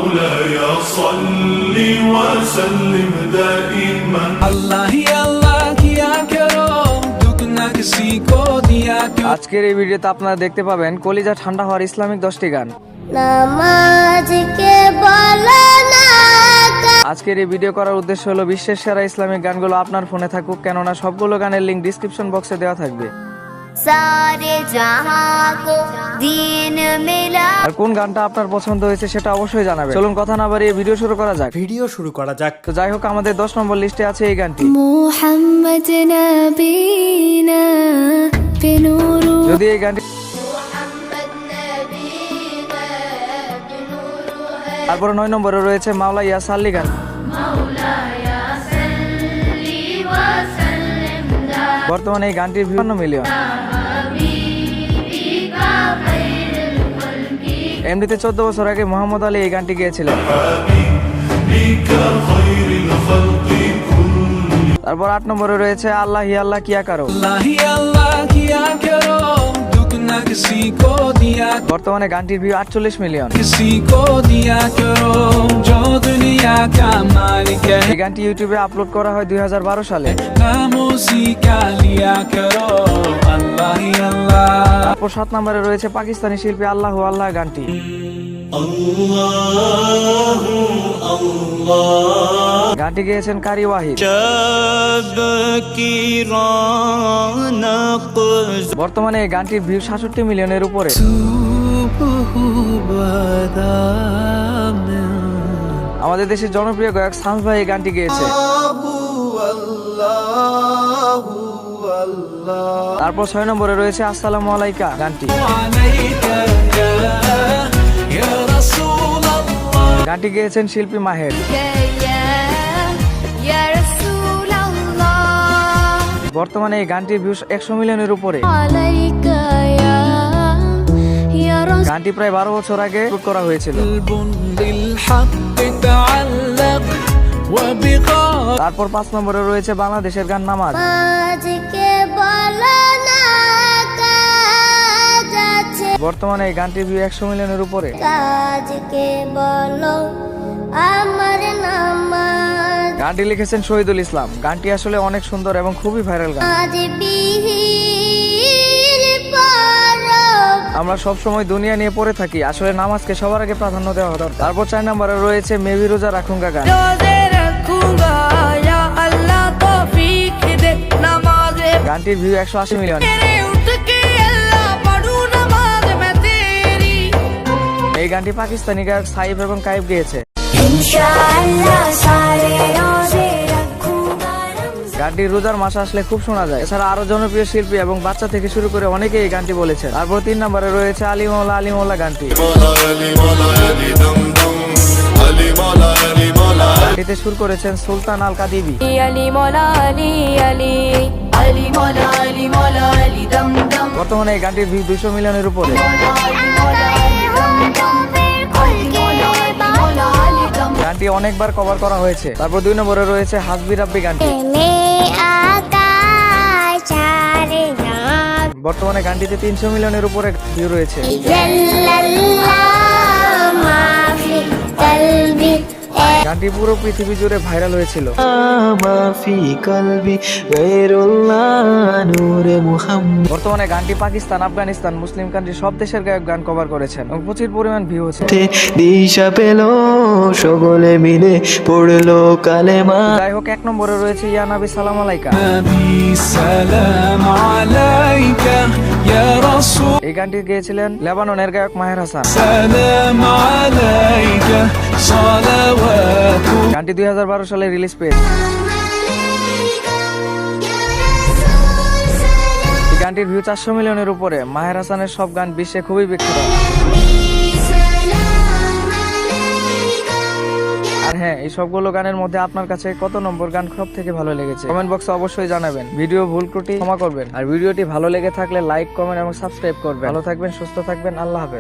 مولاي صل وسلم دائما अल्लाह ही अल्लाह किया करो दुख न किसी को दिया करो। আজকের এই ভিডিওতে আপনারা দেখতে পাবেন কলিজা ঠান্ডা হওয়ার ইসলামিক 10টি গান। নামাজকে বলো না আজকের এই ভিডিও করার উদ্দেশ্য হলো বিশ্বের সেরা ইসলামিক গানগুলো আপনার ফোনে থাকুক, কেননা সবগুলো গানের লিংক ডিসক্রিপশন বক্সে দেওয়া থাকবে। সারে জাহাঁ কো দীন মিলা। আর কোন গানটা আপনার পছন্দ হয়েছে সেটা অবশ্যই জানাবেন। চলুন কথা না বাড়িয়ে ভিডিও শুরু করা যাক। তো যাই হোক, আমাদের 10 নম্বর লিস্টে আছে এই গানটি। মুহাম্মদ নবীনা বিনুরু। যদি এই গানটি তারপরে 9 নম্বরে রয়েছে মাওলা ইয়া সাল্লি গান। বর্তমানে এই গানটির 52 মিলিয়ন। এমনিতে 14 বছর আগে মোহাম্মদ আলী এই গানটি গেয়েছিলেন। তারপর 8 নম্বরে রয়েছে আল্লাহ হি আল্লাহ কিয়া কারো। अल्लाह ही अल्लाह किया करो दुख न किसी को दिया বর্তমানে গানটির ভিউ 48 মিলিয়ন। किसी को दिया करो जो दुनिया का मालिक है। এই গানটি ইউটিউবে আপলোড করা হয় 2012 সালে। नाम उसी का लिया करो अल्लाह ही अल्लाह। তারপর 7 নম্বরে রয়েছে পাকিস্তানি শিল্পী আল্লাহু আল্লাহ গানটি। গানটি গেয়েছেন কারি ওয়াহিদ। বর্তমানে এই গানটির ভিউ 67 মিলিয়নের উপরে। আমাদের দেশের জনপ্রিয় গায়ক সান্স ভাই এই গানটি গেয়েছে। তারপর 6 নম্বরে রয়েছে আসসালামু আলাইকা গানটি। গানটি গেয়েছেন শিল্পী মাহের। ইয়া রাসূলুল্লাহ বর্তমানে এই গানটির ভিউ 100 মিলিয়নের উপরে। আলাইকা ইয়া রাসূল। গানটি প্রায় 12 বছর আগে শুট করা হয়েছিল। তারপর 5 নম্বরে রয়েছে বাংলাদেশের গান নামাজ। আজকে বলো না কাজ আছে। বর্তমানে এই গানটির ভিউ 100 মিলিয়নের উপরে। কাজকে বলো আমার নামাজ। গানটি লিখেছেন শহীদুল ইসলাম। গানটি আসলে অনেক সুন্দর এবং খুবই ভাইরাল গান। আজ বিহির পরব। আমরা সব সময় দুনিয়া নিয়ে পড়ে থাকি, আসলে নামাজকে সবার আগে প্রাধান্য দেওয়া দরকার। তারপর 4 নম্বরে রয়েছে মেবি রোজা রাখুঙ্গা গান। রোজে রাখুঙ্গা ইয়া আল্লাহ তৌফিক দে নামাজে। গানটির ভিউ 180 মিলিয়ন। মেরে উঠ কে আল্লাহ পড়ু নামাজ মে তেরি। এই গানটি পাকিস্তানি গায়ক সাইফ এবং কাইফ গেয়েছে। ইনশাআল্লাহ সারে রোজে রাখুঙ্গা রমজান। গানটি রোজার মাস আসলে খুব শোনা যায়। এছাড়া আরো জনপ্রিয় শিল্পী এবং বাচ্চা থেকে শুরু করে অনেকেই এই গানটি বলেছেন। তারপর 3 নম্বরে রয়েছে আলী মৌলা গানটি। গানটিতে সুর করেছেন সুলতান আল কাদিবি। আলী মৌলা আলী আলী আলী মৌলা আলী মৌলা আলী দম দম। বর্তমানে এই গানটির ভিউ 200 মিলিয়নের উপরে। গানটি অনেকবার কভার করা হয়েছে। তারপর 2 নম্বরে রয়েছে হাসবি রাব্বি গানটি। বর্তমানে গানটিতে 300 মিলিয়নের উপরে ভিউ রয়েছে। গানটি পুরো পৃথিবী জুড়ে ভাইরাল হয়েছিল। বর্তমানে গানটি পাকিস্তান, আফগানিস্তান, মুসলিম কান্ট্রি সব দেশের গায়ক গান কভার করেছেন এবং প্রচুর পরিমাণ ভিউ হচ্ছে। দিশা পেল সকলে মিলে পড়লো কালেমা। যাই হোক, 1 নম্বরে রয়েছে ইয়া নবী সালাম আলাইকা। नबी सलाम अलैका या रसूल এই গানটি গেয়েছিলেন লেবাননের গায়ক মাহের হাসান। सलाम अलैका صلوات। গানটি 2012 সালে রিলিজ পেয়েছে। এই গানটির ভিউ 400 মিলিয়নের উপরে। মাহের হাসানের সব গান বিশ্বে খুবই বিখ্যাত। আর হ্যাঁ, এই সবগুলো গানের মধ্যে আপনার কাছে কত নম্বর গান সব থেকে ভালো লেগেছে কমেন্ট বক্সে অবশ্যই জানাবেন। ভিডিও ভুল ত্রুটি ক্ষমা করবেন। আর ভিডিওটি ভালো লেগে থাকলে লাইক, কমেন্ট এবং সাবস্ক্রাইব করবেন। ভালো থাকবেন, সুস্থ থাকবেন, আল্লাহ হাফেজ।